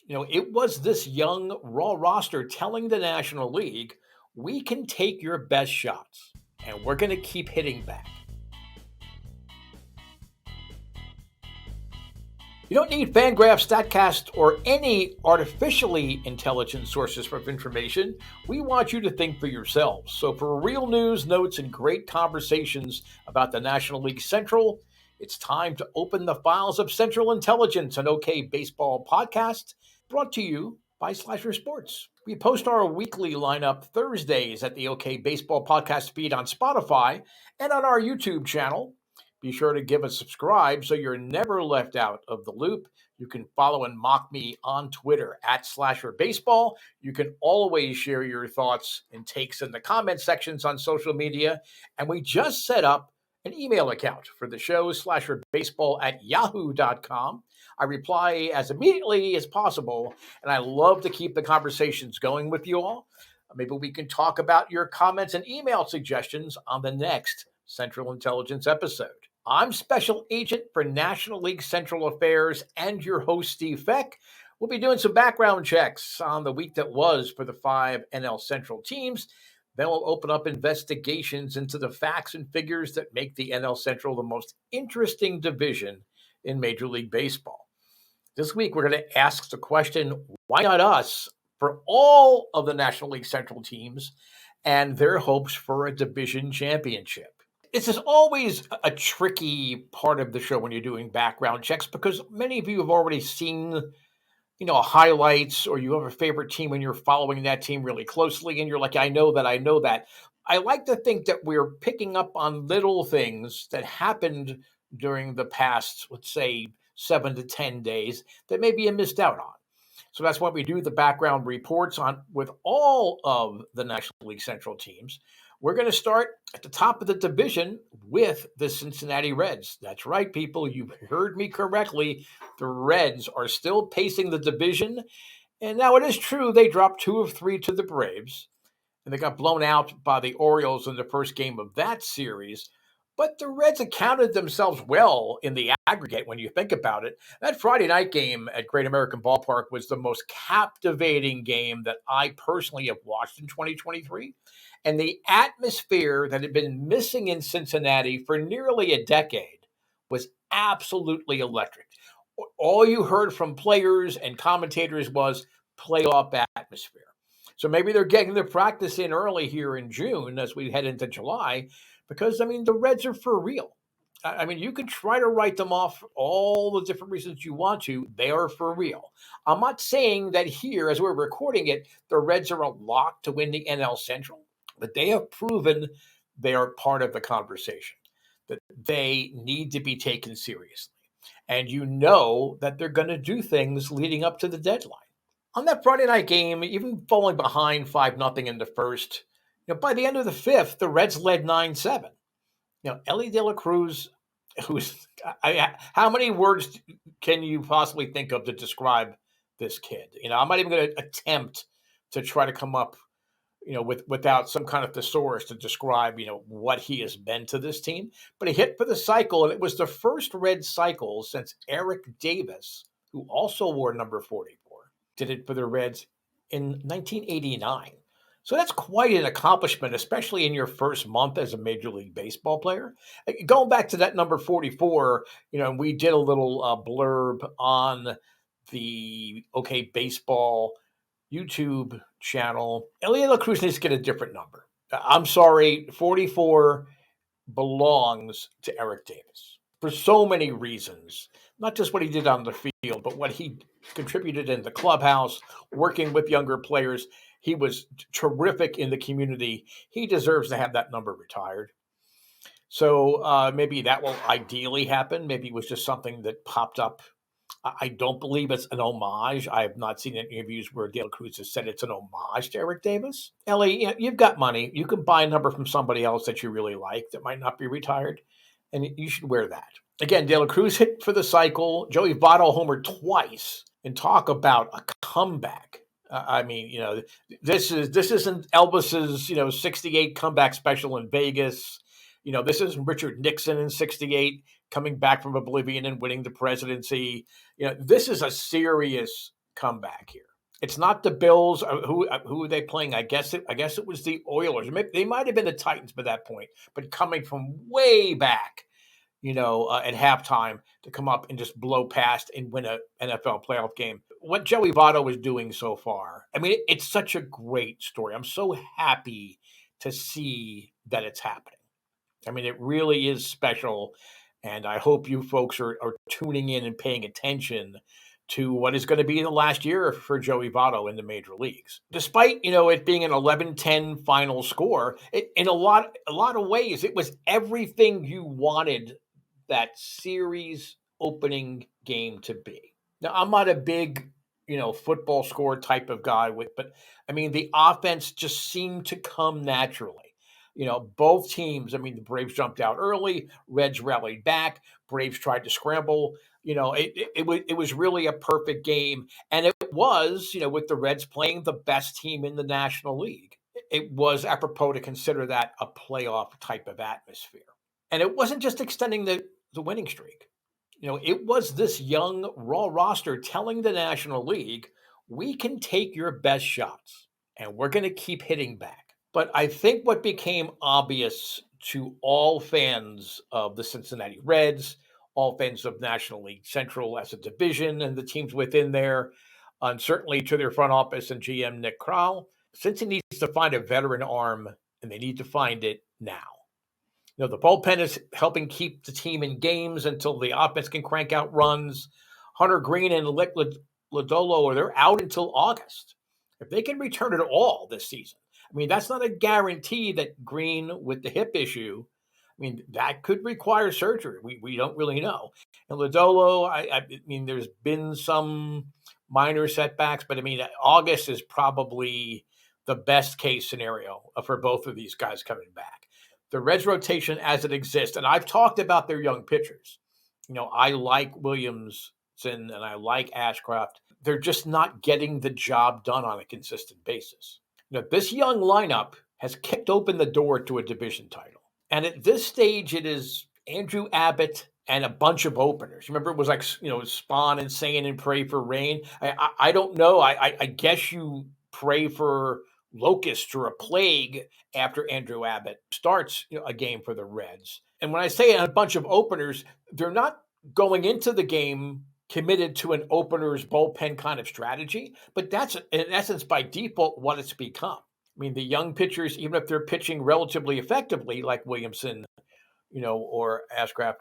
It was this young, raw roster telling the National League, we can take your best shots and we're going to keep hitting back. You don't need Fangraphs, StatCast, or any artificially intelligent sources of information. We want you to think for yourselves. So for real news, notes, and great conversations about the National League Central, it's time to open the files of Central Intelligence, an OK Baseball podcast brought to you by Slasher Sports. We post our weekly lineup Thursdays at the OK Baseball podcast feed on Spotify and on our YouTube channel. Be sure to give a subscribe so you're never left out of the loop. You can follow and mock me on Twitter at SlasherBaseball. You can always share your thoughts and takes in the comment sections on social media. And we just set up an email account for the show, slasherbaseball@yahoo.com. I reply as immediately as possible, and I love to keep the conversations going with you all. Maybe we can talk about your comments and email suggestions on the next Central Intelligence episode. I'm Special Agent for National League Central Affairs and your host, Steve Feck. We'll be doing some background checks on the week that was for the 5 NL Central teams. Then we'll open up investigations into the facts and figures that make the NL Central the most interesting division in Major League Baseball. This week, we're going to ask the question, why not us, for all of the National League Central teams and their hopes for a division championship. This is always a tricky part of the show when you're doing background checks because many of you have already seen, highlights, or you have a favorite team and you're following that team really closely and you're like, I know that. I like to think that we're picking up on little things that happened during the past, let's say, 7 to 10 days that maybe you missed out on. So that's why we do the background reports on with all of the National League Central teams. We're going to start at the top of the division with the Cincinnati Reds. That's right, people. You heard me correctly. The Reds are still pacing the division. And now it is true they dropped 2 of 3 to the Braves. And they got blown out by the Orioles in the first game of that series. But the Reds accounted themselves well in the aggregate when you think about it. That Friday night game at Great American Ballpark was the most captivating game that I personally have watched in 2023. And the atmosphere that had been missing in Cincinnati for nearly a decade was absolutely electric. All you heard from players and commentators was playoff atmosphere. So maybe they're getting their practice in early here in June as we head into July, because, the Reds are for real. You can try to write them off all the different reasons you want to. They are for real. I'm not saying that here, as we're recording it, the Reds are a lock to win the NL Central, but they have proven they are part of the conversation, that they need to be taken seriously. And you know that they're going to do things leading up to the deadline. On that Friday night game, even falling behind 5-0 in the first, by the end of the fifth, the Reds led 9-7. Ellie De La Cruz, how many words can you possibly think of to describe this kid? I'm not even going to attempt to try to come up, without some kind of thesaurus to describe, what he has been to this team. But he hit for the cycle, and it was the first Red cycle since Eric Davis, who also wore number 44, did it for the Reds in 1989. So that's quite an accomplishment, especially in your first month as a Major League Baseball player. Going back to that number 44, we did a little blurb on the OK Baseball YouTube channel. Elliot La Cruz needs to get a different number. I'm sorry, 44 belongs to Eric Davis for so many reasons. Not just what he did on the field, but what he contributed in the clubhouse, working with younger players. He was terrific in the community. He deserves to have that number retired. So maybe that will ideally happen. Maybe it was just something that popped up. I don't believe it's an homage. I have not seen any interviews where De La Cruz has said it's an homage to Eric Davis. Ellie, you've got money. You can buy a number from somebody else that you really like that might not be retired, and you should wear that. Again, De La Cruz hit for the cycle. Joey Votto homered twice. And talk about a comeback. This isn't Elvis's, 68 comeback special in Vegas. This isn't Richard Nixon in 68 coming back from oblivion and winning the presidency. This is a serious comeback here. It's not the Bills. Who are they playing? I guess it was the Oilers. They might have been the Titans by that point, but coming from way back, at halftime to come up and just blow past and win a NFL playoff game. What Joey Votto is doing so far, I mean, it's such a great story. I'm so happy to see that it's happening. I mean, it really is special. And I hope you folks are tuning in and paying attention to what is going to be the last year for Joey Votto in the major leagues. Despite, it being an 11-10 final score, in a lot of ways, it was everything you wanted that series opening game to be. Now, I'm not a big, football score type of guy but I mean, the offense just seemed to come naturally. Both teams, I mean, the Braves jumped out early, Reds rallied back, Braves tried to scramble. It was really a perfect game. And it was, with the Reds playing the best team in the National League. It was apropos to consider that a playoff type of atmosphere. And it wasn't just extending the winning streak. It was this young, raw roster telling the National League, we can take your best shots and we're going to keep hitting back. But I think what became obvious to all fans of the Cincinnati Reds, all fans of National League Central as a division and the teams within there, and certainly to their front office and GM Nick Krall, Cincy needs to find a veteran arm, and they need to find it now. The bullpen is helping keep the team in games until the offense can crank out runs. Hunter Green and Lick Lodolo, they're out until August. If they can return at all this season, I mean, that's not a guarantee that Green with the hip issue, I mean, that could require surgery. We don't really know. And Lodolo, I mean, there's been some minor setbacks, but I mean, August is probably the best case scenario for both of these guys coming back. The Reds rotation as it exists, and I've talked about their young pitchers. I like Williamson and I like Ashcraft. They're just not getting the job done on a consistent basis. This young lineup has kicked open the door to a division title. And at this stage, it is Andrew Abbott and a bunch of openers. Remember, it was like, Spawn and Saying and Pray for Rain. I don't know. I guess you pray for locusts or a plague after Andrew Abbott starts a game for the Reds. And when I say a bunch of openers, they're not going into the game committed to an opener's bullpen kind of strategy, but that's in essence by default what it's become. I mean, the young pitchers, even if they're pitching relatively effectively, like Williamson, or Ashcraft,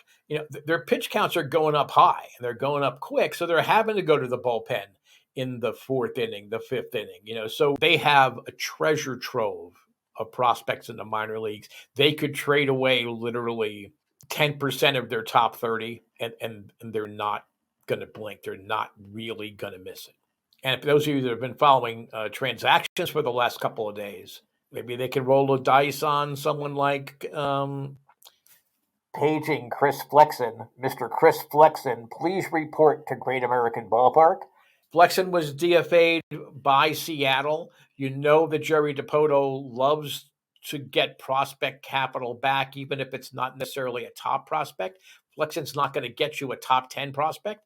their pitch counts are going up high and they're going up quick, so they're having to go to the bullpen in the fourth inning, the fifth inning, so they have a treasure trove of prospects in the minor leagues. They could trade away literally 10% of their top 30 and they're not going to blink. They're not really going to miss it. And for those of you that have been following transactions for the last couple of days, maybe they can roll a dice on someone like paging Chris Flexen. Mr. Chris Flexen, please report to Great American Ballpark. Flexen was DFA'd by Seattle. That Jerry Dipoto loves to get prospect capital back, even if it's not necessarily a top prospect. Flexen's not going to get you a top 10 prospect.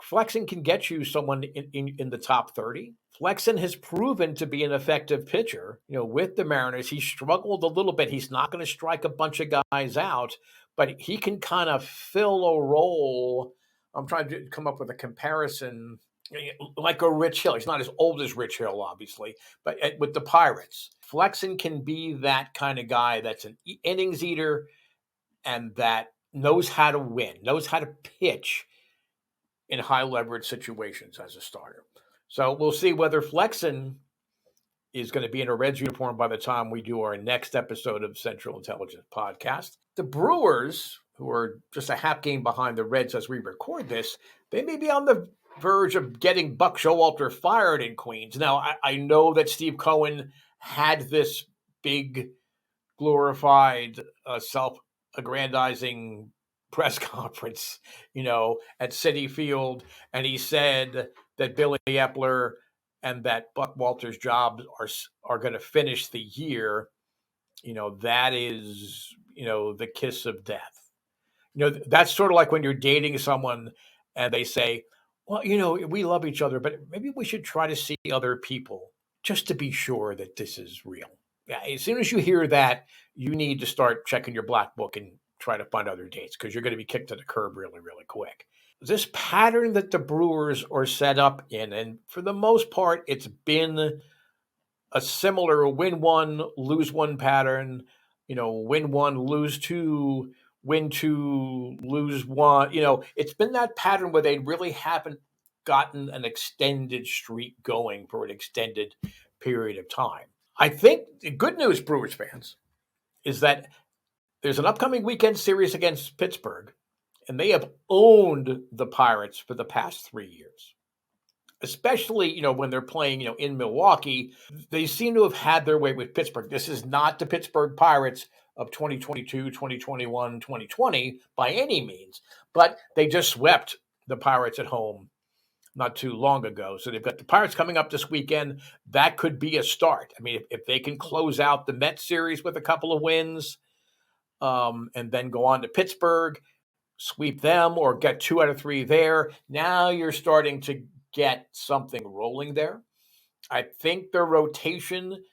Flexen can get you someone in the top 30. Flexen has proven to be an effective pitcher. With the Mariners, he struggled a little bit. He's not going to strike a bunch of guys out, but he can kind of fill a role. I'm trying to come up with a comparison, like a Rich Hill. He's not as old as Rich Hill, obviously, but with the Pirates, Flexen can be that kind of guy that's an innings eater and that knows how to win, knows how to pitch in high leverage situations as a starter. So we'll see whether Flexen is going to be in a Reds uniform by the time we do our next episode of Central Intelligence Podcast. The Brewers, who are just a half game behind the Reds as we record this, they may be on the verge of getting Buck Showalter fired in Queens. Now, I know that Steve Cohen had this big, glorified, self-aggrandizing press conference, at Citi Field, and he said that Billy Epler and that Buck Walter's jobs are going to finish the year. That is, the kiss of death. That's sort of like when you're dating someone and they say, Well, we love each other, but maybe we should try to see other people just to be sure that this is real. Yeah, as soon as you hear that, you need to start checking your black book and try to find other dates because you're going to be kicked to the curb really, really quick. This pattern that the Brewers are set up in, and for the most part, it's been a similar win one, lose one pattern, win one, lose two, win two, lose one. It's been that pattern where they really haven't gotten an extended streak going for an extended period of time. I think the good news, Brewers fans, is that there's an upcoming weekend series against Pittsburgh, and they have owned the Pirates for the past 3 years. Especially, when they're playing, in Milwaukee, they seem to have had their way with Pittsburgh. This is not the Pittsburgh Pirates of 2022, 2021, 2020 by any means, but they just swept the Pirates at home not too long ago. So they've got the Pirates coming up this weekend. That could be a start. I mean, if they can close out the Mets series with a couple of wins, and then go on to Pittsburgh, sweep them, or get 2 out of 3 there, now you're starting to get something rolling there. I think their rotation,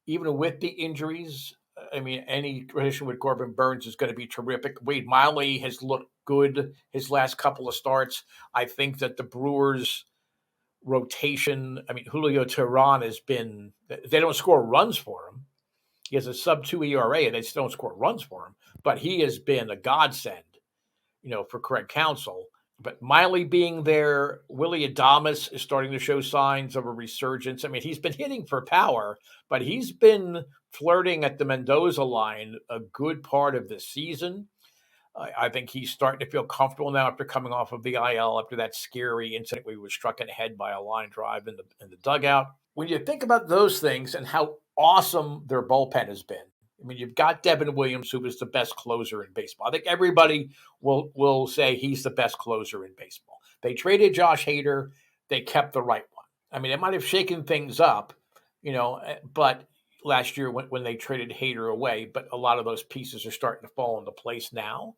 even with the injuries, I mean, any rotation with Corbin Burns is going to be terrific. Wade Miley has looked good his last couple of starts. I think that the Brewers' rotation, I mean, Julio Teheran has been, they don't score runs for him. He has a sub-2 ERA, and they still don't score runs for him. But he has been a godsend, for Craig Counsell. But Miley being there, Willie Adames is starting to show signs of a resurgence. I mean, he's been hitting for power, but he's been flirting at the Mendoza line a good part of the season. I think he's starting to feel comfortable now after coming off of the IL after that scary incident where he was struck in the head by a line drive in the dugout. When you think about those things and how awesome their bullpen has been, I mean, you've got Devin Williams, who is the best closer in baseball. I think everybody will say he's the best closer in baseball. They traded Josh Hader. They kept the right one. I mean, it might have shaken things up, but last year when they traded Hader away, but a lot of those pieces are starting to fall into place now.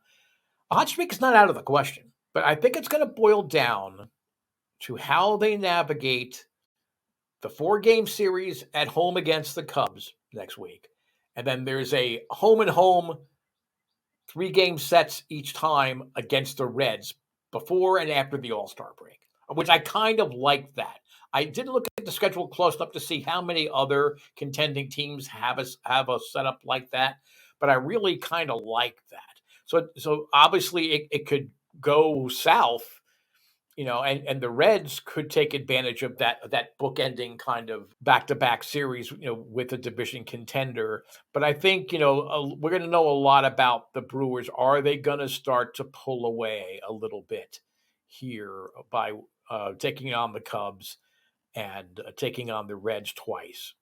A hot streak is not out of the question, but I think it's going to boil down to how they navigate the 4-game series at home against the Cubs next week. And then there's a home and home 3-game sets each time against the Reds before and after the All-Star break, which I kind of like that. I did look at the schedule close enough to see how many other contending teams have a setup like that, but I really kind of like that. So obviously it could go south, and the Reds could take advantage of that bookending kind of back-to-back series, with a division contender. But I think, we're going to know a lot about the Brewers. Are they going to start to pull away a little bit here by taking on the Cubs and taking on the Reds twice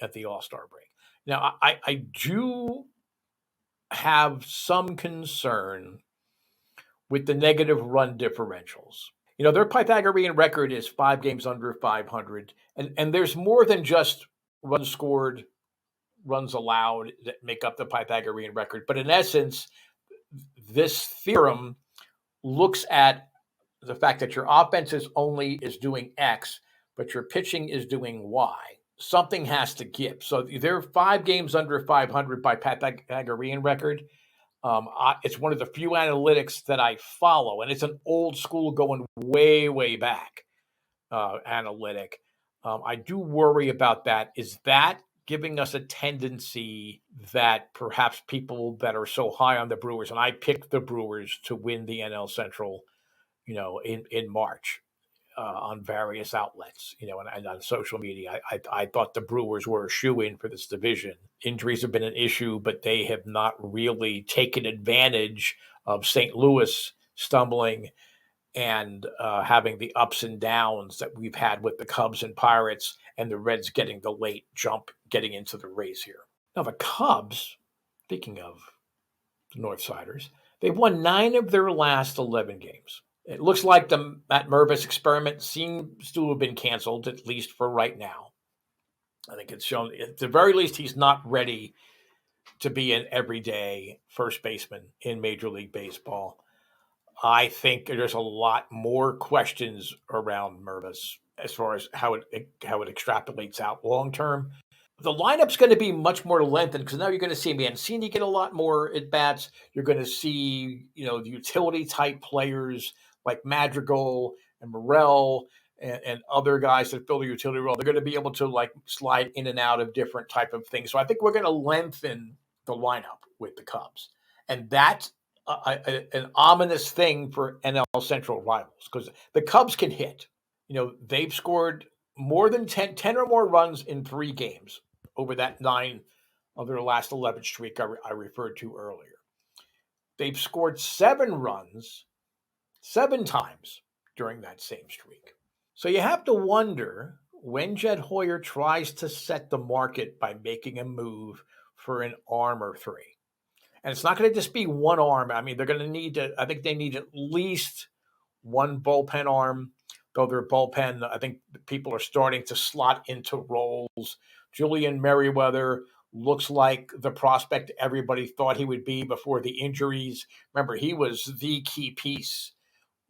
at the All-Star break? Now, I do have some concern with the negative run differentials. Their Pythagorean record is 5 games under 500. And there's more than just runs scored, runs allowed that make up the Pythagorean record. But in essence, this theorem looks at the fact that your offense is doing X, but your pitching is doing Y. Something has to give. So they're 5 games under 500 by Pythagorean record. It's one of the few analytics that I follow, and it's an old school going way, way back analytic. I do worry about that. Is that giving us a tendency that perhaps people that are so high on the Brewers, and I picked the Brewers to win the NL Central, in March, on various outlets, and on social media. I thought the Brewers were a shoo-in for this division. Injuries have been an issue, but they have not really taken advantage of St. Louis stumbling and having the ups and downs that we've had with the Cubs and Pirates and the Reds getting the late jump, getting into the race here. Now, the Cubs, speaking of the Northsiders, they've won 9 of their last 11 games. It looks like the Matt Mervis experiment seems to have been canceled, at least for right now. I think it's shown, at the very least, he's not ready to be an everyday first baseman in Major League Baseball. I think there's a lot more questions around Mervis as far as how it extrapolates out long term. The lineup's going to be much more lengthened because now you're going to see Mancini get a lot more at bats. You're going to see, the utility type players like Madrigal and Morel and other guys that fill the utility role. They're going to be able to like slide in and out of different type of things. So I think we're going to lengthen the lineup with the Cubs, and that's an ominous thing for NL Central rivals because the Cubs can hit. They've scored more than 10 or more runs in 3 games over that 9 of their last 11 streak I referred to earlier. They've scored 7 runs 7 times during that same streak. So you have to wonder when Jed Hoyer tries to set the market by making a move for an arm or 3. And it's not going to just be one arm. I mean, they're going to need I think they need at least one bullpen arm, though their bullpen, I think people are starting to slot into roles. Julian Merriweather looks like the prospect everybody thought he would be before the injuries. Remember, he was the key piece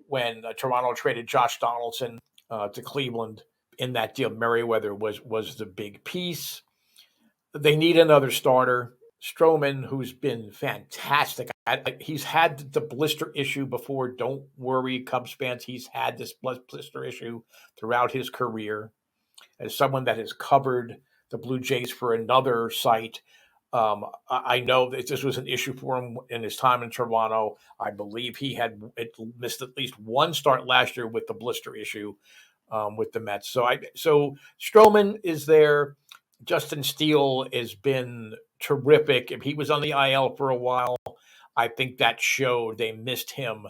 when Toronto traded Josh Donaldson to Cleveland. In that deal, Merriweather was the big piece. They need another starter. Stroman, who's been fantastic. He's had the blister issue before. Don't worry, Cubs fans. He's had this blister issue throughout his career. As someone that has covered the Blue Jays for another site, I know that this was an issue for him in his time in Toronto. I believe he had missed at least one start last year with the blister issue with the Mets. So Stroman is there. Justin Steele has been terrific. If he was on the IL for a while, I think that showed they missed him,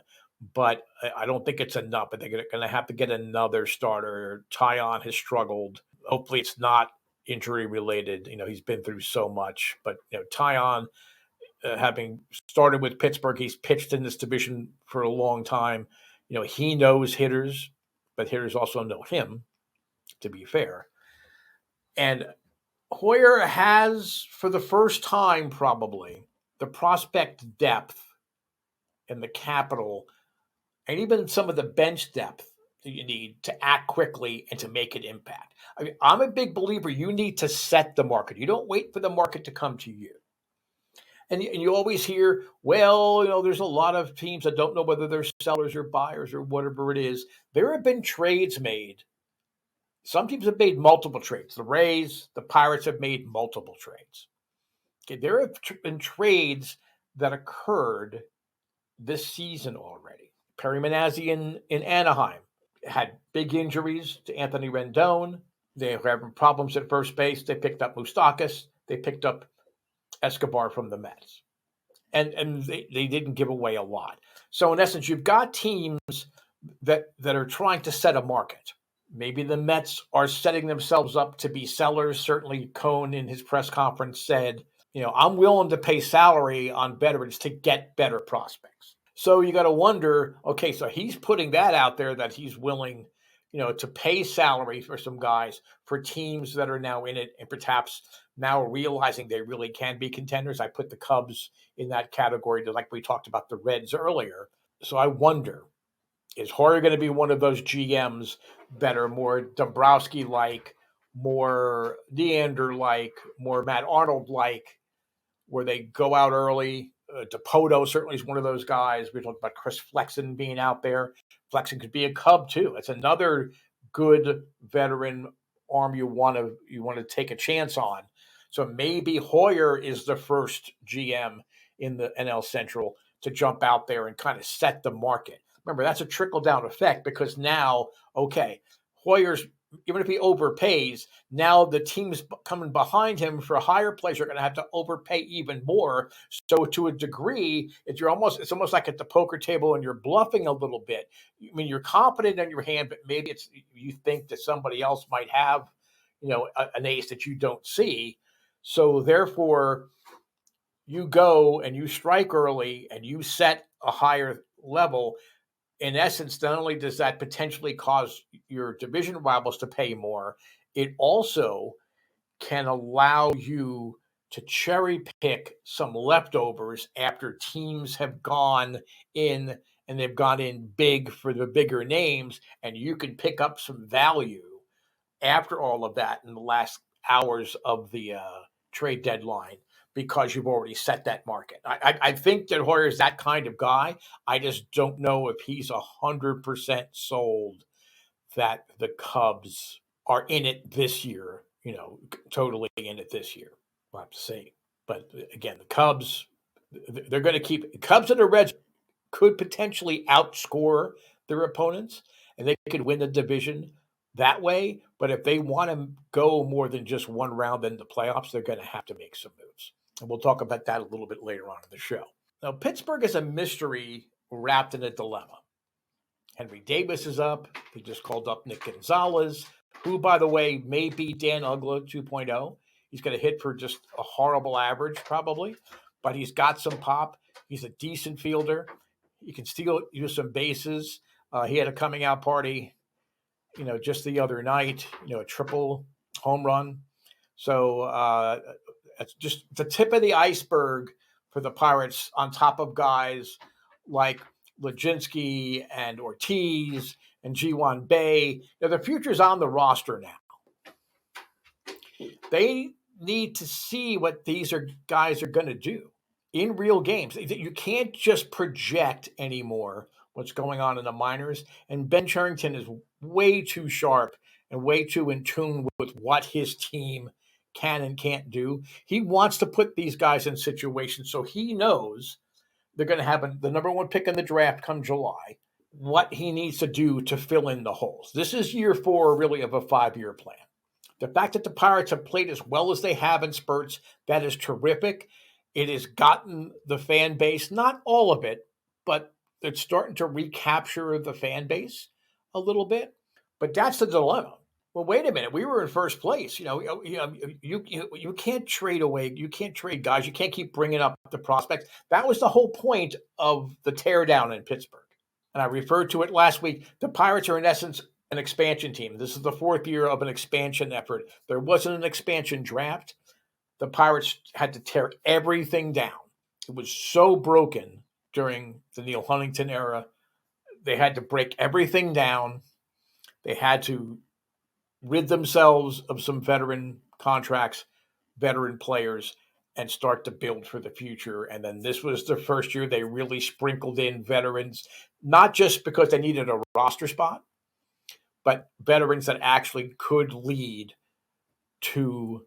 but I don't think it's enough. But they're going to have to get another starter. Tyon has struggled. Hopefully, it's not injury related. He's been through so much. But Tyon, having started with Pittsburgh, he's pitched in this division for a long time. He knows hitters, but hitters also know him. To be fair, and Hoyer has, for the first time probably, the prospect depth and the capital, and even some of the bench depth that you need to act quickly and to make an impact. I mean, I'm a big believer you need to set the market. You don't wait for the market to come to you. And you always hear, well, there's a lot of teams that don't know whether they're sellers or buyers or whatever it is. There have been trades made. Some teams have made multiple trades. The Rays, the Pirates have made multiple trades. Okay, there have been trades that occurred this season already. Perry Minasian in Anaheim had big injuries to Anthony Rendon. They were having problems at first base. They picked up Moustakas. They picked up Escobar from the Mets. And they didn't give away a lot. So in essence, you've got teams that are trying to set a market. Maybe the Mets are setting themselves up to be sellers. Certainly, Cohn in his press conference said, I'm willing to pay salary on veterans to get better prospects. So you got to wonder, okay, so he's putting that out there that he's willing, to pay salary for some guys for teams that are now in it and perhaps now realizing they really can be contenders. I put the Cubs in that category, like we talked about the Reds earlier. So I wonder, is Hoyer going to be one of those GMs that are more Dombrowski-like, more Neander-like, more Matt Arnold-like, where they go out early? DePoto certainly is one of those guys. We talked about Chris Flexen being out there. Flexen could be a Cub too. It's another good veteran arm you want to take a chance on. So maybe Hoyer is the first GM in the NL Central to jump out there and kind of set the market. Remember, that's a trickle-down effect because now, okay, Hoyer's, even if he overpays, now the teams coming behind him for higher plays are going to have to overpay even more. So to a degree, it's almost like at the poker table and you're bluffing a little bit. I mean, you're confident in your hand, but maybe you think that somebody else might have, an ace that you don't see. So therefore, you go and you strike early and you set a higher level. In essence, not only does that potentially cause your division rivals to pay more, it also can allow you to cherry pick some leftovers after teams have gone in and they've gone in big for the bigger names, and you can pick up some value after all of that in the last hours of the trade deadline because you've already set that market. I think that Hoyer's that kind of guy. I just don't know if he's 100% sold that the Cubs are in it this year, totally in it this year. We'll have to see. But again, the Cubs, they're going to keep Cubs and the Reds could potentially outscore their opponents and they could win the division that way. But if they want to go more than just one round in the playoffs, they're going to have to make some moves. And we'll talk about that a little bit later on in the show. Now, Pittsburgh is a mystery wrapped in a dilemma. Henry Davis is up. They just called up Nick Gonzalez, who, by the way, may be Dan Uggla 2.0. He's going to hit for just a horrible average, probably, but he's got some pop. He's a decent fielder. He can still use some bases. He had a coming out party, just the other night, a triple home run. So it's just the tip of the iceberg for the Pirates on top of guys like Lajinsky and Ortiz and G1 Bay. The future's on the roster now. They need to see what these guys are going to do in real games. You can't just project anymore what's going on in the minors. And Ben Cherington is way too sharp and way too in tune with what his team can and can't do. He wants to put these guys in situations so he knows they're going to have the number one pick in the draft come July, what he needs to do to fill in the holes. This is year 4, really, of a 5-year plan. The fact that the Pirates have played as well as they have in spurts, that is terrific. It has gotten the fan base, not all of it, but it's starting to recapture the fan base a little bit. But that's the dilemma. Well, wait a minute. We were in first place. You can't trade away. You can't trade guys. You can't keep bringing up the prospects. That was the whole point of the teardown in Pittsburgh. And I referred to it last week. The Pirates are, in essence, an expansion team. This is the 4th year of an expansion effort. There wasn't an expansion draft. The Pirates had to tear everything down. It was so broken during the Neil Huntington era. They had to break everything down. They had to rid themselves of some veteran contracts, veteran players, and start to build for the future. And then this was the first year they really sprinkled in veterans, not just because they needed a roster spot, but veterans that actually could lead to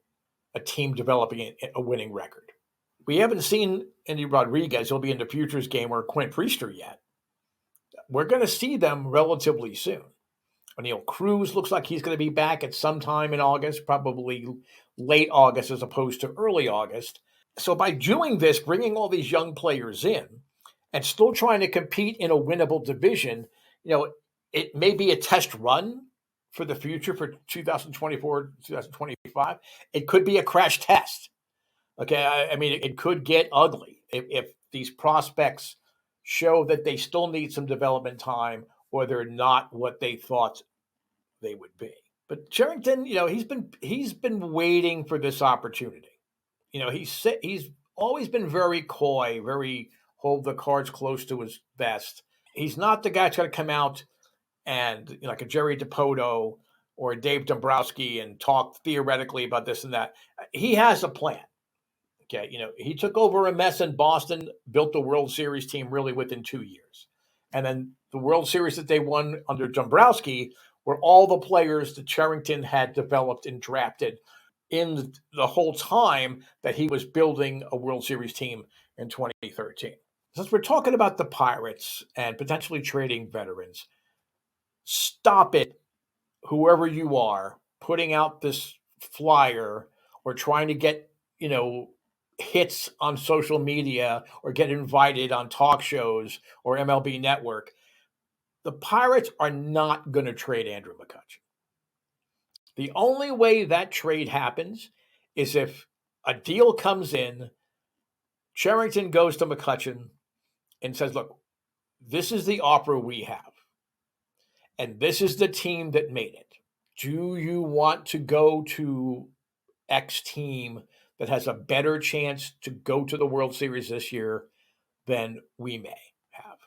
a team developing a winning record. We haven't seen Andy Rodriguez. He'll be in the Futures game or Quint Priester yet. We're going to see them relatively soon. O'Neill Cruz looks like he's going to be back at some time in August, probably late August as opposed to early August. So by doing this, bringing all these young players in and still trying to compete in a winnable division, it may be a test run for the future for 2024, 2025. It could be a crash test. Okay, I mean, it could get ugly if these prospects show that they still need some development time or they're not what they thought they would be. But Cherington, he's been waiting for this opportunity. He's always been very coy, very hold the cards close to his vest. He's not the guy that's going to come out and like a Jerry DiPoto or a Dave Dombrowski and talk theoretically about this and that. He has a plan. Okay, he took over a mess in Boston, built the World Series team really within 2 years. And then the World Series that they won under Dombrowski were all the players that Cherington had developed and drafted in the whole time that he was building a World Series team in 2013. Since we're talking about the Pirates and potentially trading veterans, stop it, whoever you are, putting out this flyer or trying to get, hits on social media or get invited on talk shows or MLB Network. The Pirates are not going to trade Andrew McCutchen. The only way that trade happens is if a deal comes in, Cherington goes to McCutchen and says, look, this is the offer we have. And this is the team that made it. Do you want to go to X team that has a better chance to go to the World Series this year than we may have?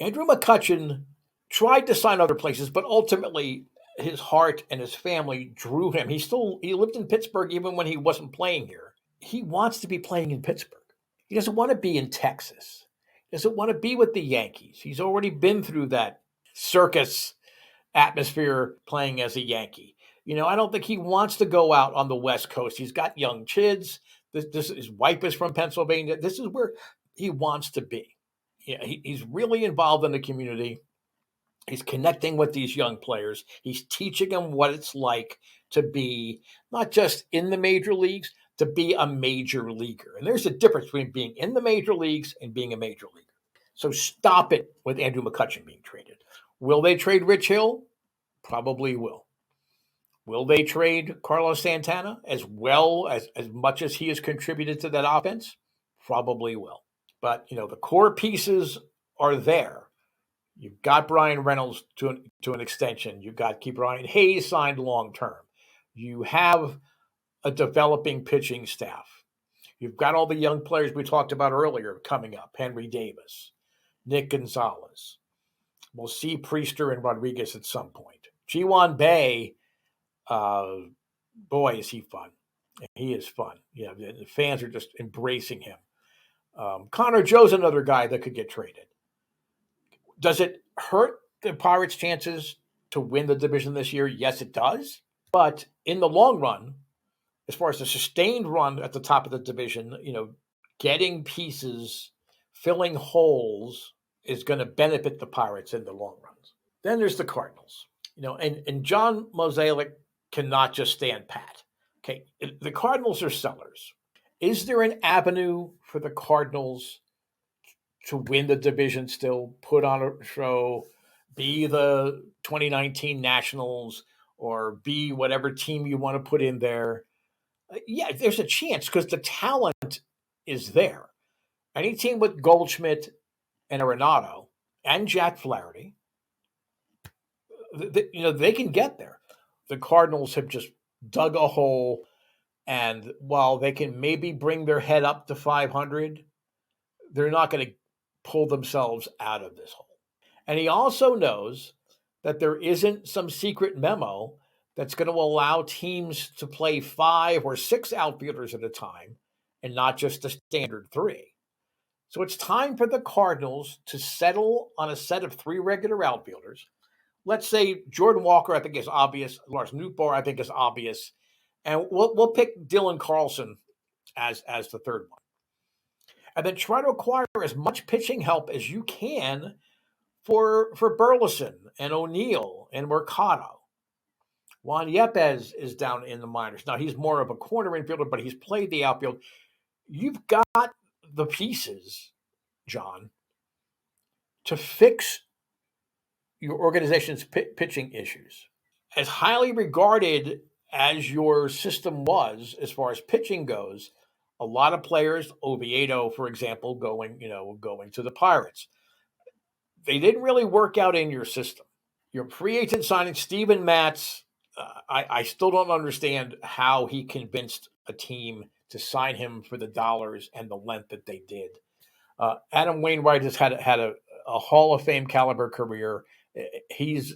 Andrew McCutchen tried to sign other places, but ultimately his heart and his family drew him. He lived in Pittsburgh even when he wasn't playing here. He wants to be playing in Pittsburgh. He doesn't want to be in Texas. He doesn't want to be with the Yankees. He's already been through that circus atmosphere playing as a Yankee. I don't think he wants to go out on the West Coast. He's got young kids. His wife is from Pennsylvania. This is where he wants to be. He's really involved in the community. He's connecting with these young players. He's teaching them what it's like to be not just in the major leagues, to be a major leaguer. And there's a difference between being in the major leagues and being a major leaguer. So stop it with Andrew McCutchen being traded. Will they trade Rich Hill? Probably will. Will they trade Carlos Santana as well as much as he has contributed to that offense? Probably will. But, the core pieces are there. You've got Brian Reynolds to an extension. You've got Ke'Bryan Hayes signed long term. You have a developing pitching staff. You've got all the young players we talked about earlier coming up. Henry Davis, Nick Gonzalez. We'll see Priester and Rodriguez at some point. Ji-Hwan Bae, boy, is he fun. He is fun. The fans are just embracing him. Connor Joe's another guy that could get traded. Does it hurt the Pirates' chances to win the division this year? Yes, it does. But in the long run, as far as a sustained run at the top of the division, getting pieces, filling holes is going to benefit the Pirates in the long run. Then there's the Cardinals, and John Mozeliak cannot just stand pat. Okay, the Cardinals are sellers. Is there an avenue for the Cardinals to win the division still, put on a show, be the 2019 Nationals, or be whatever team you want to put in there? Yeah, there's a chance because the talent is there. Any team with Goldschmidt and Arenado and Jack Flaherty, they can get there. The Cardinals have just dug a hole, and while they can maybe bring their head up to 500, they're not going to pull themselves out of this hole. And he also knows that there isn't some secret memo that's going to allow teams to play 5 or 6 outfielders at a time and not just the standard 3. So it's time for the Cardinals to settle on a set of 3 regular outfielders. Let's say Jordan Walker, I think, is obvious. Lars Nootbaar, I think, is obvious. And we'll pick Dylan Carlson as the third one. And then try to acquire as much pitching help as you can for Burleson and O'Neill and Mercado. Juan Yepes is down in the minors. Now, he's more of a corner infielder, but he's played the outfield. You've got the pieces, John, to fix your organization's pitching issues. As highly regarded as your system was, as far as pitching goes, a lot of players, Oviedo, for example, going to the Pirates, they didn't really work out in your system. Your free agent signing, Steven Matz, I still don't understand how he convinced a team to sign him for the dollars and the length that they did. Adam Wainwright has had a Hall of Fame caliber career. He's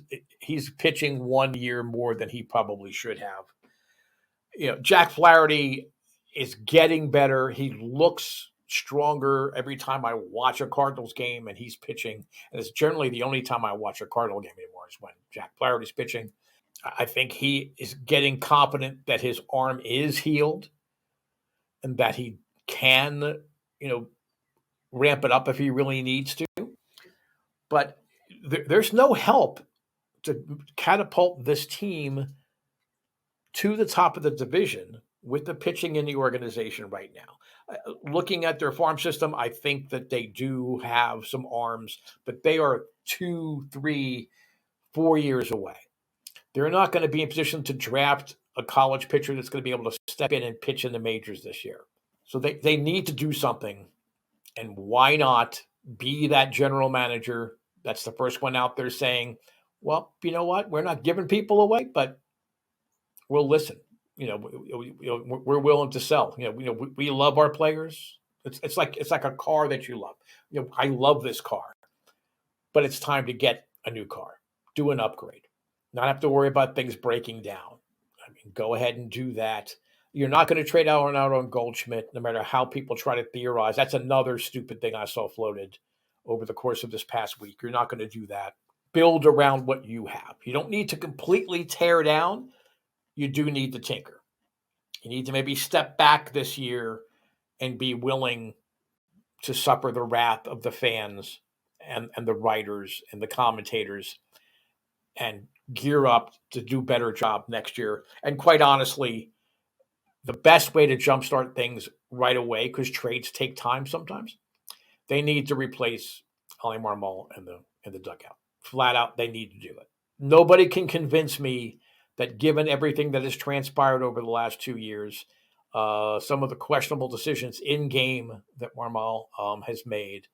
pitching 1 year more than he probably should have. Jack Flaherty is getting better. He looks stronger every time I watch a Cardinals game and he's pitching. And it's generally the only time I watch a Cardinal game anymore is when Jack Flaherty's pitching. I think he is getting confident that his arm is healed and that he can, ramp it up if he really needs to. But there's no help to catapult this team to the top of the division with the pitching in the organization right now. Looking at their farm system, I think that they do have some arms, but they are 2, 3, 4 years away. They're not going to be in position to draft a college pitcher that's going to be able to step in and pitch in the majors this year. So they need to do something. And why not be that general manager that's the first one out there saying, well, you know what? We're not giving people away, but we'll listen. We're willing to sell. We love our players. It's like a car that you love. I love this car, but it's time to get a new car, do an upgrade, not have to worry about things breaking down. I mean, go ahead and do that. You're not going to trade out on Goldschmidt, no matter how people try to theorize. That's another stupid thing I saw floated over the course of this past week. You're not going to do that. Build around what you have. You don't need to completely tear down. You do need to tinker. You need to maybe step back this year and be willing to suffer the wrath of the fans and the writers and the commentators and gear up to do a better job next year. And quite honestly, the best way to jumpstart things right away, because trades take time sometimes, they need to replace Ali Marmol in the dugout. Flat out, they need to do it. Nobody can convince me that given everything that has transpired over the last 2 years, some of the questionable decisions in game that Marmol has made,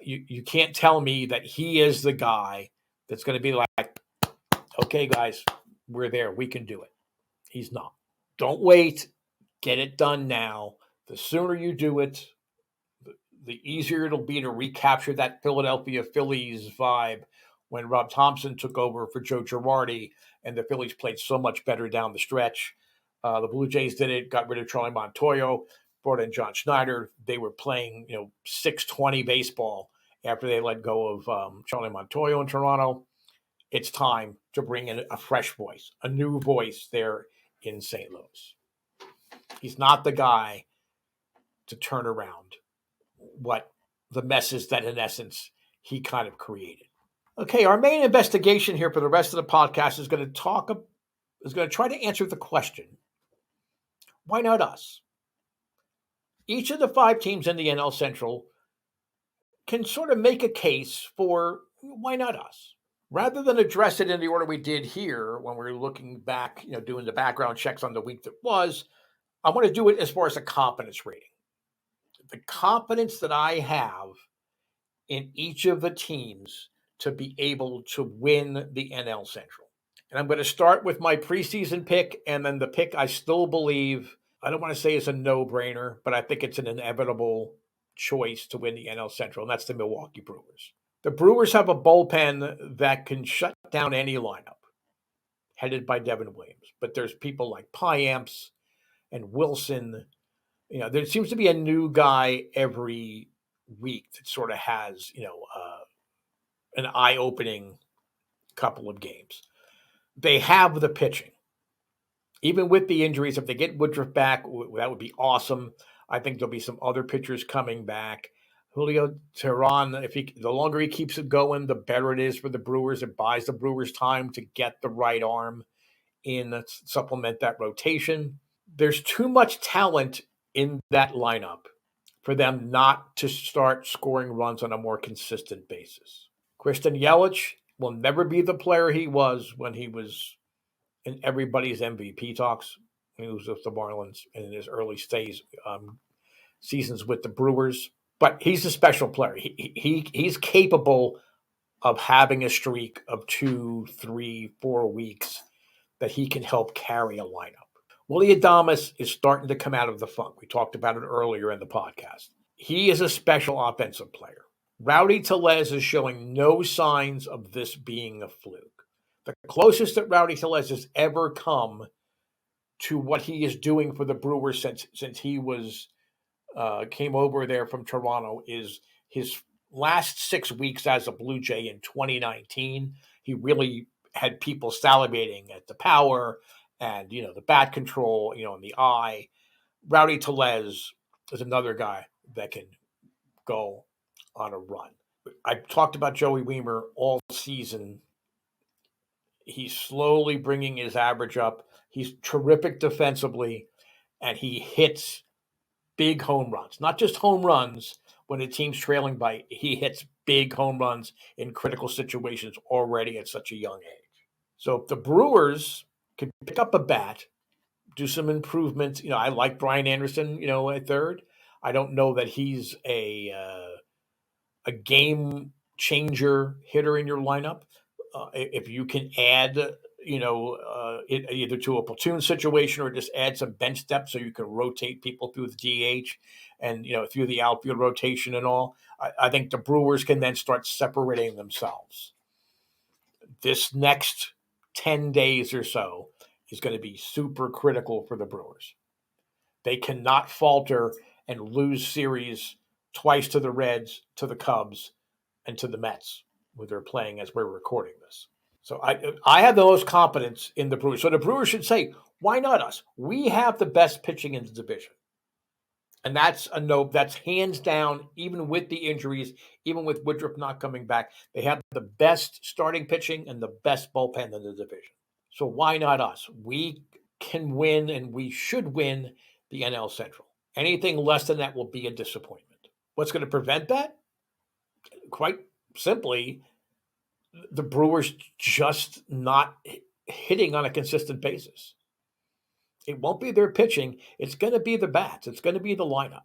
you can't tell me that he is the guy that's going to be like, okay, guys, we're there. We can do it. He's not. Don't wait. Get it done now. The sooner you do it, the easier it'll be to recapture that Philadelphia Phillies vibe when Rob Thompson took over for Joe Girardi and the Phillies played so much better down the stretch. The Blue Jays did it, got rid of Charlie Montoyo, brought in John Schneider. They were playing, 620 baseball after they let go of Charlie Montoyo in Toronto. It's time to bring in a fresh voice, a new voice there in St. Louis. He's not the guy to turn around what the messes that, in essence, he kind of created. Okay, our main investigation here for the rest of the podcast is going to try to answer the question, why not us? Each of the 5 teams in the NL Central can sort of make a case for why not us? Rather than address it in the order we did here when we were looking back, doing the background checks on the week that was, I want to do it as far as a confidence rating. The confidence that I have in each of the teams to be able to win the NL Central. And I'm going to start with my preseason pick, and then the pick I still believe, I don't want to say it's a no-brainer, but I think it's an inevitable choice to win the NL Central, and that's the Milwaukee Brewers. The Brewers have a bullpen that can shut down any lineup, headed by Devin Williams. But there's people like Piamps and Wilson. There seems to be a new guy every week that sort of has, an eye-opening couple of games. They have the pitching. Even with the injuries, if they get Woodruff back, that would be awesome. I think there'll be some other pitchers coming back. Julio Teheran, the longer he keeps it going, the better it is for the Brewers. It buys the Brewers time to get the right arm in, supplement that rotation. There's too much talent in that lineup for them not to start scoring runs on a more consistent basis. Christian Yelich will never be the player he was when he was in everybody's MVP talks. He was with the Marlins in his early seasons with the Brewers. But he's a special player. He's capable of having a streak of 2, 3, 4 weeks that he can help carry a lineup. Willy Adames is starting to come out of the funk. We talked about it earlier in the podcast. He is a special offensive player. Rowdy Tellez is showing no signs of this being a fluke. The closest that Rowdy Tellez has ever come to what he is doing for the Brewers since he came over there from Toronto is his last 6 weeks as a Blue Jay in 2019. He really had people salivating at the power and, the bat control, and the eye. Rowdy Tellez is another guy that can go on a run. I've talked about Joey Wiemer all season. He's slowly bringing his average up. He's terrific defensively, and he hits big home runs. Not just home runs when a team's trailing by. He hits big home runs in critical situations already at such a young age. So if the Brewers can pick up a bat, do some improvements. I like Brian Anderson, at third. I don't know that he's a game changer hitter in your lineup. If you can add, either to a platoon situation or just add some bench depth so you can rotate people through the DH and through the outfield rotation and all. I think the Brewers can then start separating themselves. This next 10 days or so is going to be super critical for the Brewers. They cannot falter and lose series twice to the Reds, to the Cubs, and to the Mets, where they're playing as we're recording this. So I have the most confidence in the Brewers. So the Brewers should say, why not us? We have the best pitching in the division. And that's a no. That's hands down, even with the injuries, even with Woodruff not coming back. They have the best starting pitching and the best bullpen in the division. So why not us? We can win and we should win the NL Central. Anything less than that will be a disappointment. What's going to prevent that? Quite simply, the Brewers just not hitting on a consistent basis. It won't be their pitching. It's going to be the bats. It's going to be the lineup.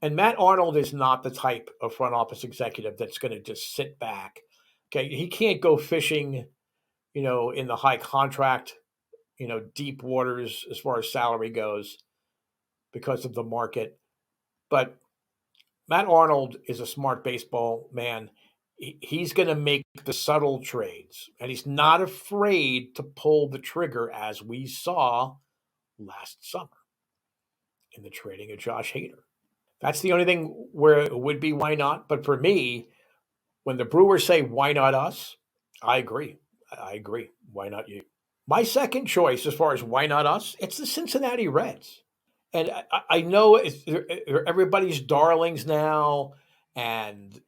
And Matt Arnold is not the type of front office executive that's going to just sit back. Okay, he can't go fishing, in the high contract, deep waters as far as salary goes because of the market. But Matt Arnold is a smart baseball man. He's going to make the subtle trades, and he's not afraid to pull the trigger, as we saw last summer in the trading of Josh Hader. That's the only thing where it would be why not. But for me, when the Brewers say why not us, I agree. Why not you? My second choice, as far as why not us, it's the Cincinnati Reds. And I know they're everybody's darlings now, and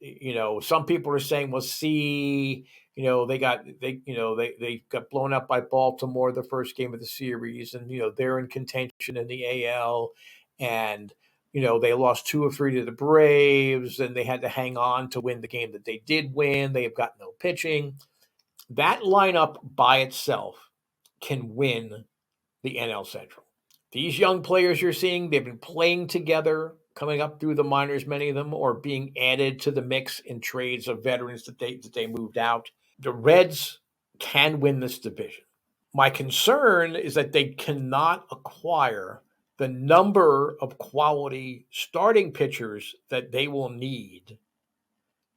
some people are saying, "Well, see, they got blown up by Baltimore the first game of the series, and they're in contention in the AL, and they lost 2 or 3 to the Braves, and they had to hang on to win the game that they did win. They've got no pitching. That lineup by itself can win the NL Central. These young players you're seeing, they've been playing together, coming up through the minors, many of them, or being added to the mix in trades of veterans that they moved out. The Reds can win this division. My concern is that they cannot acquire the number of quality starting pitchers that they will need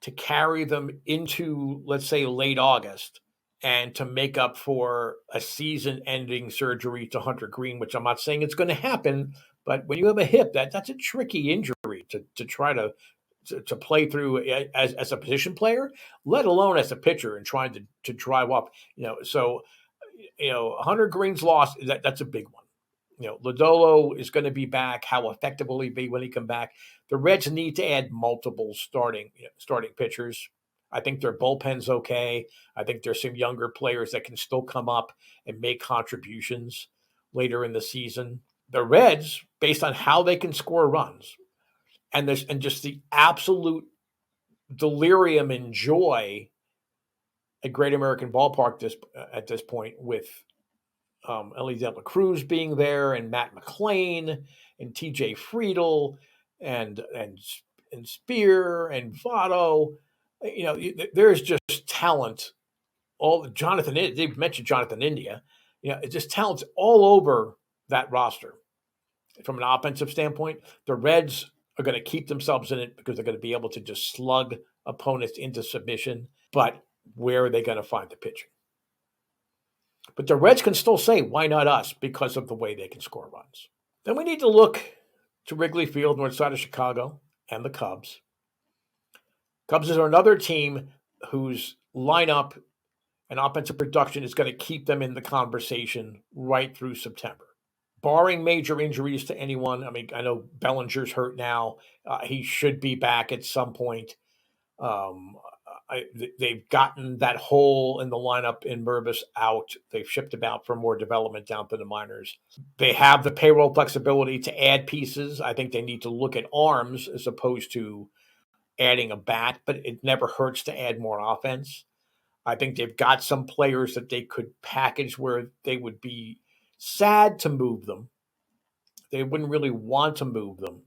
to carry them into, let's say, late August and to make up for a season-ending surgery to Hunter Green, which I'm not saying it's going to happen, but when you have a hip, that's a tricky injury to try to play through as a position player, let alone as a pitcher and trying to drive up. So Hunter Green's loss, that's a big one. Lodolo is going to be back. How effective will he be when he come back? The Reds need to add multiple starting pitchers. I think their bullpen's okay. I think there's some younger players that can still come up and make contributions later in the season. The Reds, based on how they can score runs and just the absolute delirium and joy at Great American Ballpark at this point with Ellie De La Cruz being there, and Matt McClain, and T.J. Friedel, and Spear, and Votto. There's just talent. Jonathan, they've mentioned Jonathan India. It's just talent all over that roster. From an offensive standpoint, the Reds are going to keep themselves in it because they're going to be able to just slug opponents into submission. But where are they going to find the pitching? But the Reds can still say, why not us, because of the way they can score runs. Then we need to look to Wrigley Field, north side of Chicago, and the Cubs. Cubs are another team whose lineup and offensive production is going to keep them in the conversation right through September. Barring major injuries to anyone, I know Bellinger's hurt now. He should be back at some point. They've gotten that hole in the lineup in Mervis out. They've shipped him out for more development down to the minors. They have the payroll flexibility to add pieces. I think they need to look at arms as opposed to adding a bat, but it never hurts to add more offense. I think they've got some players that they could package where they would be sad to move them. They wouldn't really want to move them.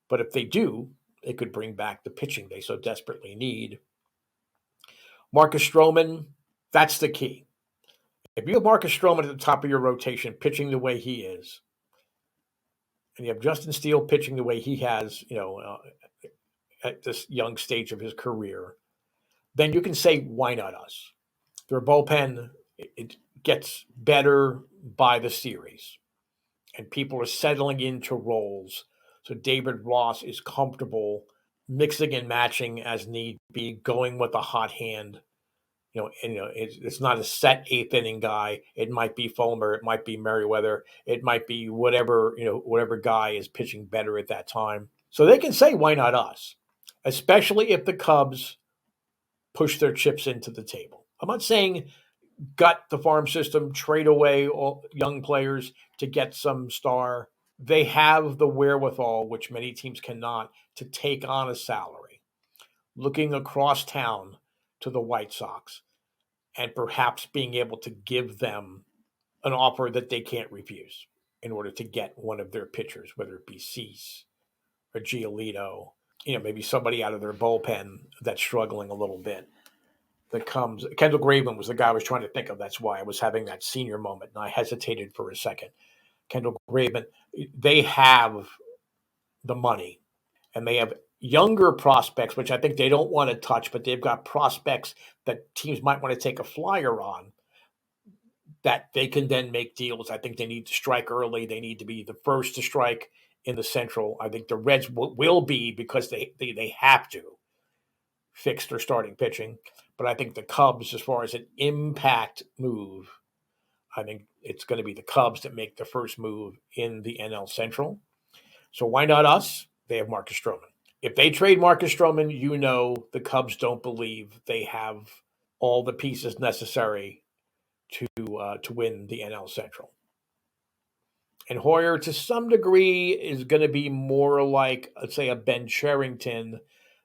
But if they do, they could bring back the pitching they so desperately need. Marcus Stroman, that's the key. If you have Marcus Stroman at the top of your rotation pitching the way he is, and you have Justin Steele pitching the way he has, at this young stage of his career, then you can say, why not us? Their bullpen, it gets better by the series, and people are settling into roles. So David Ross is comfortable mixing and matching as need be, going with a hot hand. It's not a set eighth inning guy. It might be Fulmer, it might be Merriweather, it might be whatever guy is pitching better at that time. So they can say, why not us? Especially if the Cubs push their chips into the table. I'm not saying gut the farm system, trade away all young players to get some star. They have the wherewithal, which many teams cannot, to take on a salary. Looking across town to the White Sox and perhaps being able to give them an offer that they can't refuse in order to get one of their pitchers, whether it be Cease or Giolito, maybe somebody out of their bullpen that's struggling a little bit. That comes. Kendall Graveman was the guy I was trying to think of. That's why I was having that senior moment, and I hesitated for a second. Kendall Graveman, they have the money, and they have younger prospects, which I think they don't want to touch, but they've got prospects that teams might want to take a flyer on that they can then make deals. I think they need to strike early. They need to be the first to strike in the Central. I think the Reds will be because they have to fix their starting pitching. But I think the Cubs, as far as an impact move, I think it's going to be the Cubs that make the first move in the NL Central. So why not us? They have Marcus Stroman. If they trade Marcus Stroman, the Cubs don't believe they have all the pieces necessary to win the NL Central. And Hoyer, to some degree, is going to be more like, let's say, a Ben Cherington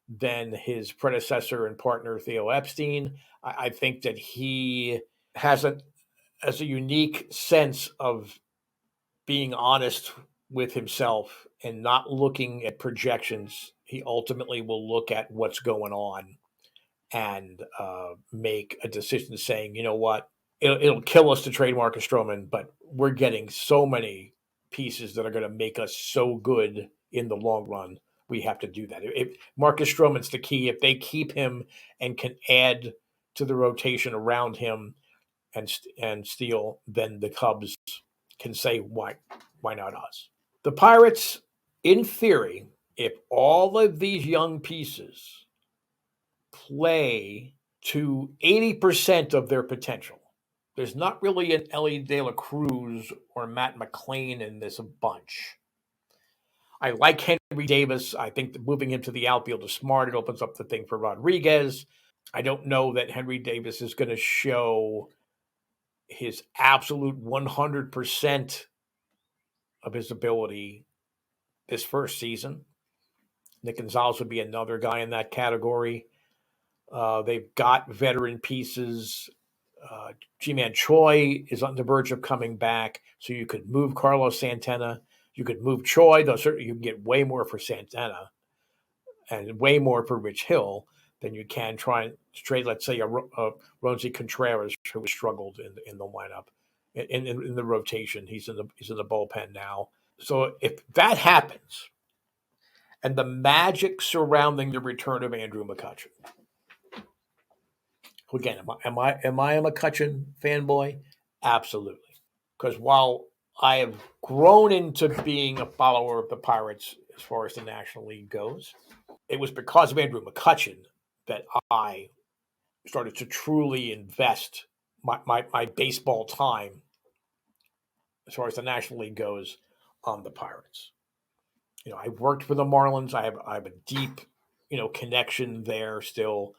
than his predecessor and partner Theo Epstein. I think that he has a unique sense of being honest with himself and not looking at projections. He ultimately will look at what's going on and make a decision saying, you know what, it'll kill us to trade Marcus Stroman, but we're getting so many pieces that are going to make us so good in the long run. We have to do that. If Marcus Stroman's the key, if they keep him and can add to the rotation around him and Steele, then the Cubs can say why not us? The Pirates, in theory, if all of these young pieces play to 80% of their potential, there's not really an Ellie De La Cruz or Matt McLean in this bunch. I like Henry Davis. I think that moving him to the outfield is smart. It opens up the thing for Rodriguez. I don't know that Henry Davis is going to show his absolute 100% of his ability this first season. Nick Gonzalez would be another guy in that category. They've got veteran pieces. G-Man Choi is on the verge of coming back, so you could move Carlos Santana. You could move Choi, though certainly you can get way more for Santana and way more for Rich Hill than you can try and trade, let's say, a Rosie Contreras, who has struggled in the lineup, in the rotation. He's in the bullpen now. So if that happens, and the magic surrounding the return of Andrew McCutchen. Again, am I a McCutchen fanboy? Absolutely. Because while I have grown into being a follower of the Pirates as far as the National League goes, it was because of Andrew McCutchen that I started to truly invest my baseball time as far as the National League goes on the Pirates. I worked for the Marlins. I have a deep, connection there still.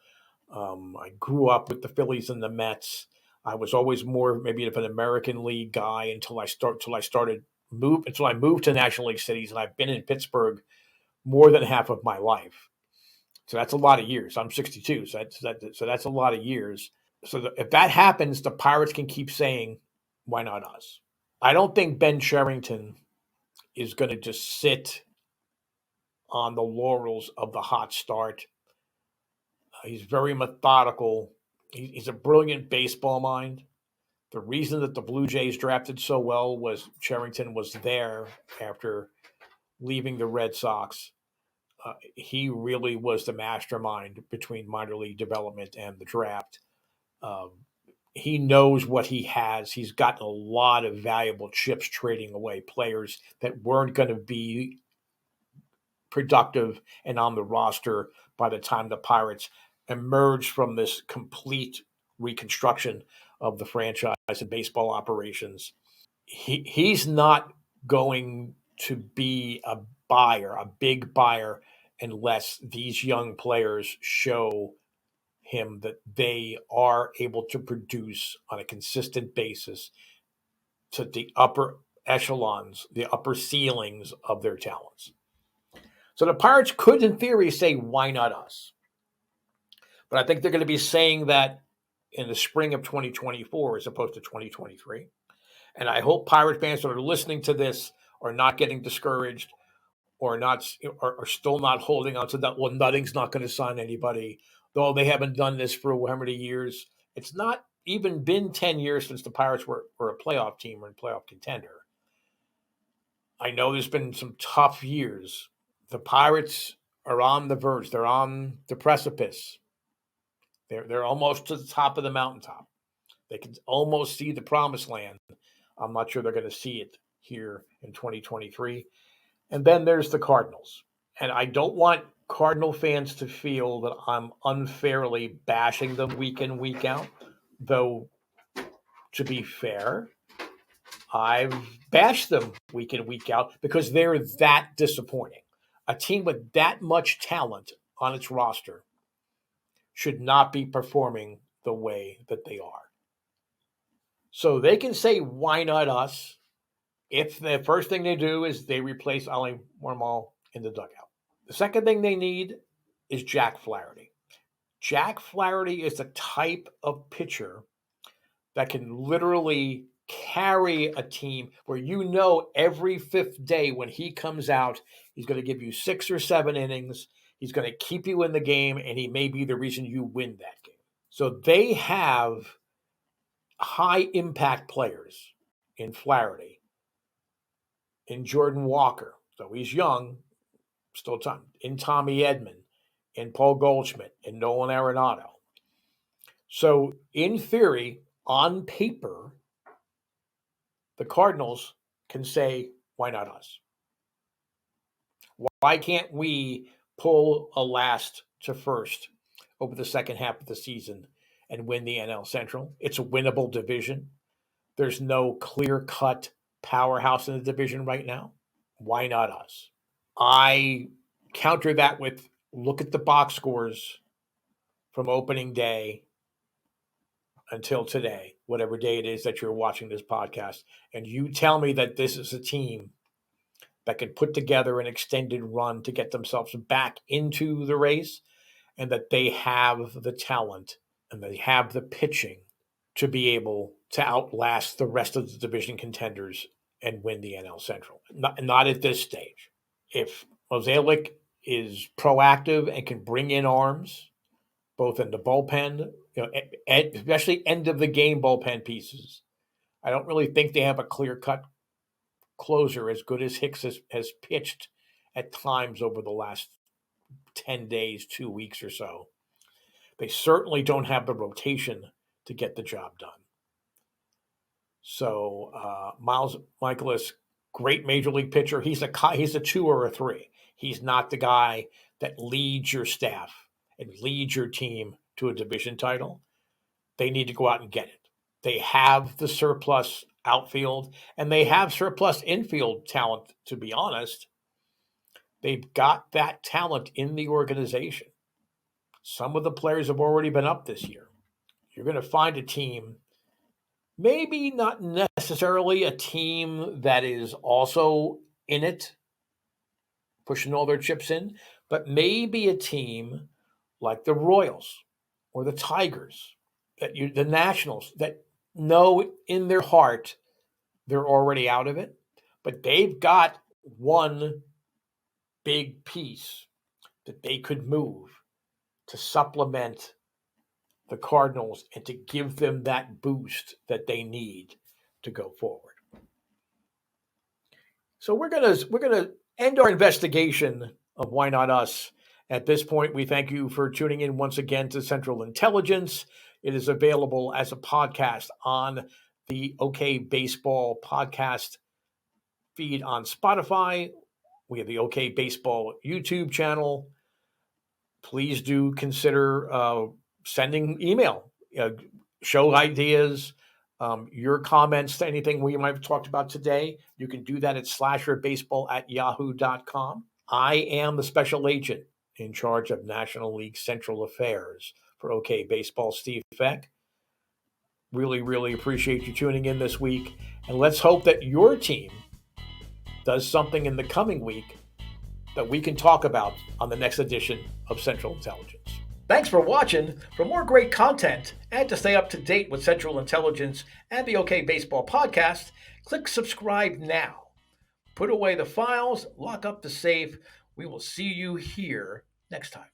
I grew up with the Phillies and the Mets. I was always more maybe of an American League guy until I moved to National League cities, and I've been in Pittsburgh more than half of my life. So that's a lot of years. I'm 62, so that's a lot of years. So if that happens, the Pirates can keep saying, "Why not us?" I don't think Ben Cherington is going to just sit on the laurels of the hot start. He's very methodical. He's a brilliant baseball mind. The reason that the Blue Jays drafted so well was Cherington was there after leaving the Red Sox. He really was the mastermind between minor league development and the draft. Um, he knows what he has. He's gotten a lot of valuable chips trading away players that weren't going to be productive and on the roster by the time the Pirates emerged from this complete reconstruction of the franchise and baseball operations. He's not going to be a buyer, a big buyer, unless these young players show him that they are able to produce on a consistent basis to the upper echelons, the upper ceilings of their talents. So the Pirates could, in theory, say, why not us? But I think they're going to be saying that in the spring of 2024 as opposed to 2023. And I hope Pirate fans that are listening to this are not getting discouraged or not are still not holding on to that. Well, nothing's not going to sign anybody, though they haven't done this for how many years. It's not even been 10 years since the Pirates were a playoff team or a playoff contender. I know there's been some tough years. The Pirates are on the verge. They're on the precipice. They're almost to the top of the mountaintop. They can almost see the promised land. I'm not sure they're going to see it here in 2023. And then there's the Cardinals. And I don't want Cardinal fans to feel that I'm unfairly bashing them week in, week out. Though, to be fair, I've bashed them week in, week out because they're that disappointing. A team with that much talent on its roster should not be performing the way that they are. So they can say, why not us? If the first thing they do is they replace Ollie Marmol in the dugout. The second thing they need is Jack Flaherty. Jack Flaherty is the type of pitcher that can literally carry a team where you know every fifth day when he comes out, he's going to give you 6 or 7 innings. He's going to keep you in the game, and he may be the reason you win that game. So they have high impact players in Flaherty, in Jordan Walker, though he's young, still time, in Tommy Edman, in Paul Goldschmidt, in Nolan Arenado. So, in theory, on paper, the Cardinals can say, why not us? Why can't we pull a last to first over the second half of the season and win the NL Central? It's a winnable division. There's no clear-cut powerhouse in the division right now. Why not us? I counter that with look at the box scores from opening day until today, whatever day it is that you're watching this podcast, and you tell me that this is a team that can put together an extended run to get themselves back into the race and that they have the talent and they have the pitching to be able to outlast the rest of the division contenders and win the NL Central. Not at this stage. If Mozeliak is proactive and can bring in arms, both in the bullpen, especially end of the game bullpen pieces, I don't really think they have a clear-cut closer as good as Hicks has pitched at times over the last 10 days, 2 weeks or so. They certainly don't have the rotation to get the job done. So Miles Michaelis, great major league pitcher. He's a 2 or a 3. He's not the guy that leads your staff and leads your team to a division title. They need to go out and get it. They have the surplus outfield and they have surplus infield talent, to be honest. They've got that talent in the organization. Some of the players have already been up this year. You're going to find a team, maybe not necessarily a team that is also in it, pushing all their chips in, but maybe a team like the Royals or the Tigers, the Nationals, that know in their heart they're already out of it, but they've got one big piece that they could move to supplement the Cardinals and to give them that boost that they need to go forward. So we're gonna end our investigation of Why Not Us. At this point, we thank you for tuning in once again to Central Intelligence. It is available as a podcast on the OK Baseball podcast feed on Spotify. We have the OK Baseball YouTube channel. Please do consider sending email, show ideas, your comments to anything we might have talked about today. You can do that at slasherbaseball@yahoo.com. I am the special agent in charge of National League Central Affairs for OK Baseball, Steve Feck. Really, really appreciate you tuning in this week. And let's hope that your team does something in the coming week that we can talk about on the next edition of Central Intelligence. Thanks for watching. For more great content and to stay up to date with Central Intelligence and the OK Baseball podcast, click subscribe now. Put away the files, lock up the safe. We will see you here next time.